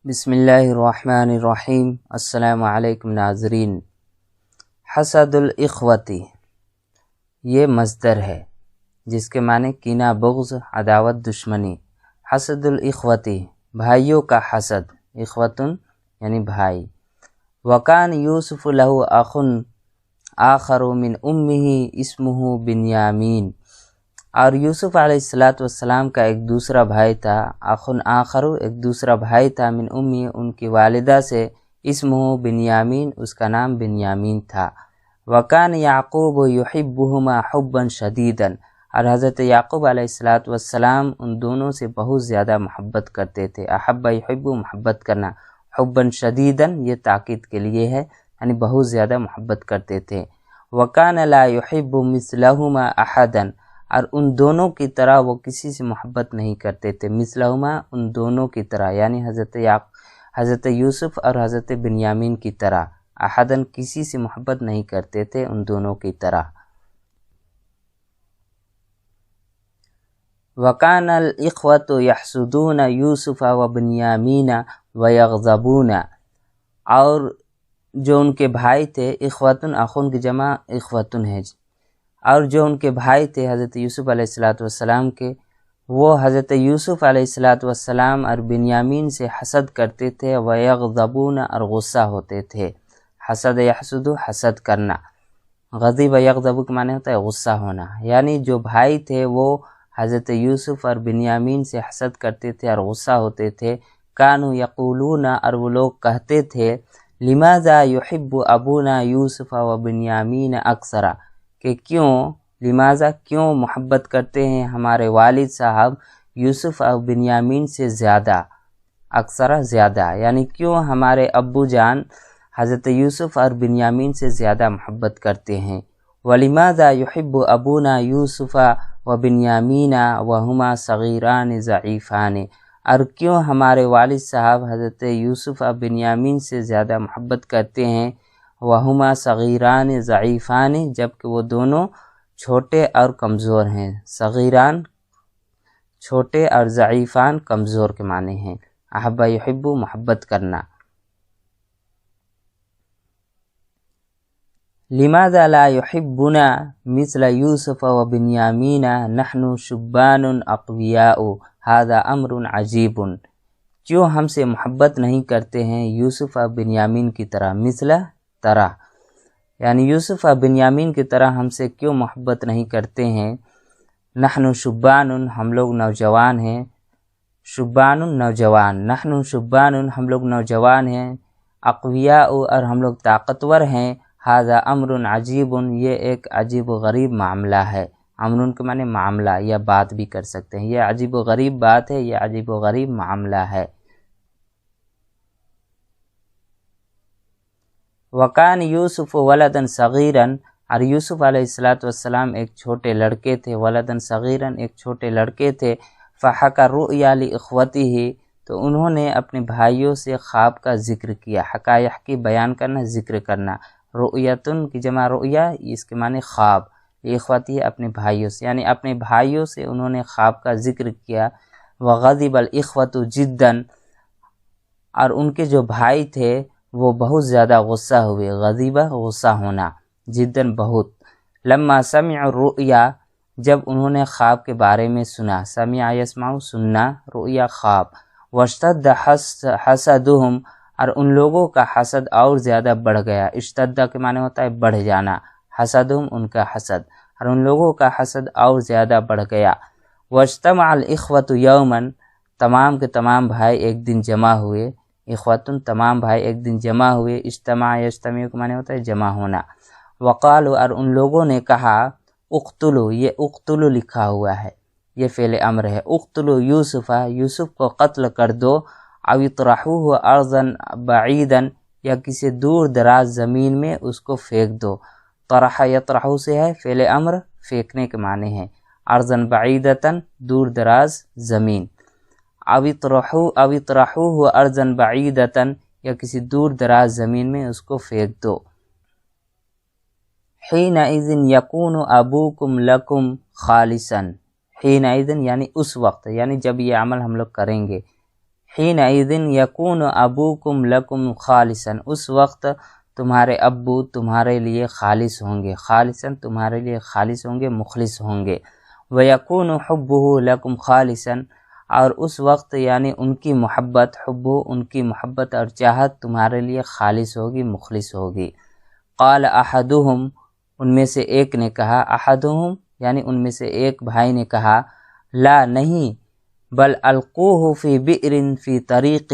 بسم اللہ الرحمن الرحیم۔ السلام علیکم ناظرین۔ حسد الاخوتی یہ مصدر ہے جس کے معنی کینہ، بغض، عداوت، دشمنی۔ حسد الاخوتی بھائیوں کا حسد، اخوتن یعنی بھائی۔ وکان یوسف لہ اخ آخر من امہ اسمہ بنیامین، اور یوسف علیہ السلام کا ایک دوسرا بھائی تھا، اخن آخر ایک دوسرا بھائی تھا، من امی ان کی والدہ سے، اسمہ بنیامین اس کا نام بنیامین تھا۔ وکان یعقوب یحبہما حبا شدیدا، اور حضرت یعقوب علیہ السلام ان دونوں سے بہت زیادہ محبت کرتے تھے۔ احب یحب محبت کرنا، حبا شدیدا یہ تاکید کے لیے ہے، یعنی بہت زیادہ محبت کرتے تھے۔ وکان لا یحب مثلہما احدا، اور ان دونوں کی طرح وہ کسی سے محبت نہیں کرتے تھے۔ مثلہما ان دونوں کی طرح، یعنی حضرت یوسف اور حضرت بنیامین کی طرح، احدن کسی سے محبت نہیں کرتے تھے ان دونوں کی طرح۔ وَكَانَ الْإِخْوَةُ يَحْسُدُونَ يُوسُفَ وَبَنْيَامِينَ وَيَغْضَبُونَ، اور جو ان کے بھائی تھے، اخوتن اخون کی جمع اخوتن ہے، اور جو ان کے بھائی تھے حضرت یوسف علیہ السلام کے، وہ حضرت یوسف علیہ السلام اور بنیامین سے حسد کرتے تھے، وَيَغْضَبُونَ اور غصہ ہوتے تھے۔ حسد یحسد حسد کرنا، غضب یغضب کے معنی ہوتا ہے غصہ ہونا، یعنی جو بھائی تھے وہ حضرت یوسف اور بنیامین سے حسد کرتے تھے اور غصہ ہوتے تھے۔ کانوا یقولون، اور وہ لوگ کہتے تھے، لماذا یحب ابونا یوسف و بنیامین اکثر، کہ کیوں محبت کرتے ہیں ہمارے والد صاحب یوسف اور بنیامین سے زیادہ، اکثر زیادہ، یعنی کیوں ہمارے ابو جان حضرت یوسف اور بنیامین سے زیادہ محبت کرتے ہیں۔ وَلِمَاذَا يُحِبُّ أَبُونَا يُوسُفَ وَبِنْيَامِينَ وَهُمَا صَغِيرَانِ ضَعِيفَانِ، اور کیوں ہمارے والد صاحب حضرت یوسف اور بنیامین سے زیادہ محبت کرتے ہیں، وَهُمَا صَغِيرَانِ ضَعِيفَانِ جبکہ وہ دونوں چھوٹے اور کمزور ہیں۔ صغیران چھوٹے اور ضعیفان کمزور کے معنی ہیں۔ احب یحب محبت کرنا۔ لماذا لا يحبنا مثل یوسف وبنیامین نحن شبان اقویاء هذا امر عجیب، کیوں ہم سے محبت نہیں کرتے ہیں یوسف اور بنیامین کی طرح، مثل طرح، یعنی یوسف اور بنیامین کی طرح ہم سے کیوں محبت نہیں کرتے ہیں۔ نحن شبان ہم لوگ نوجوان ہیں، شبان نوجوان، نحن شبان ہم لوگ نوجوان ہیں، اقویاء اور ہم لوگ طاقتور ہیں، ھذا امر عجیب یہ ایک عجیب و غریب معاملہ ہے۔ امر کے معنی معاملہ یا بات بھی کر سکتے ہیں، یہ عجیب و غریب بات ہے، یہ عجیب و غریب معاملہ ہے۔ وَكَانَ يُوسُفُ وَلَدًا صَغِيرًا، اور یوسف علیہ السلام ایک چھوٹے لڑکے تھے، ولدًا صغیرًا ایک چھوٹے لڑکے تھے۔ فَحَكَى الرُّؤْيَا لِإِخْوَتِهِ، تو انہوں نے اپنے بھائیوں سے خواب کا ذکر کیا۔ حکا یحکی بیان کرنا، ذکر کرنا۔ رؤیتن کی جمع رؤیا، اس کے معنی خواب، لِإِخْوَتِهِ اپنے بھائیوں سے، یعنی اپنے بھائیوں سے انہوں نے خواب کا ذکر کیا۔ وَغَضِبَ الْإِخْوَةُ جِدًّا، اور ان کے جو بھائی تھے وہ بہت زیادہ غصہ ہوئے، غضبہ غصہ ہونا، جداً بہت۔ لما سمعوا الرؤیا، جب انہوں نے خواب کے بارے میں سنا، سمع یسمع سننا، رؤیا خواب۔ واشتد حسدهم، اور ان لوگوں کا حسد اور زیادہ بڑھ گیا، اشتد کے معنی ہوتا ہے بڑھ جانا، حسدهم ان کا حسد، اور ان لوگوں کا حسد اور زیادہ بڑھ گیا۔ واجتمع الاخوة یوما، تمام کے تمام بھائی ایک دن جمع ہوئے، اخوتن تمام بھائی ایک دن جمع ہوئے، اجتماع یجتمع کے معنی ہوتا ہے جمع ہونا۔ وقالوا، اور ان لوگوں نے کہا، اقتلوا، یہ اقتلوا لکھا ہوا ہے، یہ فعل امر ہے، اقتلوا یوسف، یوسف کو قتل کر دو، او اطرحوه ارضا بعیدا، یا کسی دور دراز زمین میں اس کو پھینک دو۔ طرح یطرحو سے ہے، فعل امر پھینکنے کے معنی ہے، ارضا بعیدتا دور دراز زمین، او اطرحوه ارضا بعیدتا، یا کسی دور دراز زمین میں اس کو پھینک دو۔ حینئذ یکون ابوکم لکم خالصا، حینئذ یعنی اس وقت، یعنی جب یہ عمل ہم لوگ کریں گے، حینئذ یکون ابوکم لکم خالصا، اس وقت تمہارے ابو تمہارے لیے خالص ہوں گے، خالصاً تمہارے لیے خالص ہوں گے، مخلص ہوں گے۔ وَيَكُونُ حُبُّهُ لَكُمْ خَالِصًا، اور اس وقت یعنی ان کی محبت، حب ان کی محبت اور چاہت تمہارے لیے خالص ہوگی، مخلص ہوگی۔ قال احدہم، ان میں سے ایک نے کہا، احدہم یعنی ان میں سے ایک بھائی نے کہا، لا نہیں، بل القوہ فی بئر فی طریق،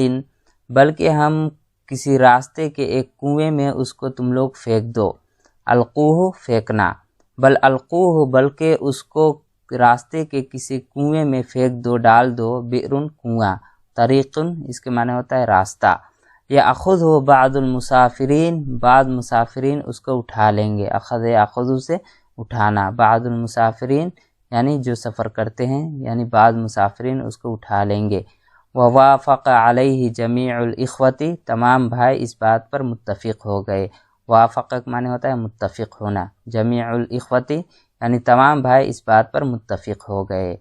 بلکہ ہم کسی راستے کے ایک کنویں میں اس کو تم لوگ پھینک دو۔ القوہ پھینکنا، بل القوہ بلکہ اس کو راستے کے کسی کنویں میں پھینک دو، ڈال دو، بئر کنواں، طریق اس کے معنی ہوتا ہے راستہ۔ یاخذہ بعض المسافرین، بعض مسافرین اس کو اٹھا لیں گے، اخذ یاخذ سے اٹھانا، بعض المسافرین یعنی جو سفر کرتے ہیں، یعنی بعض مسافرین اس کو اٹھا لیں گے۔ ووافق علیہ جمیع الاخوۃ، تمام بھائی اس بات پر متفق ہو گئے۔ وافق کا معنی ہوتا ہے متفق ہونا، جمیع الاخوۃ یعنی تمام بھائی اس بات پر متفق ہو گئے۔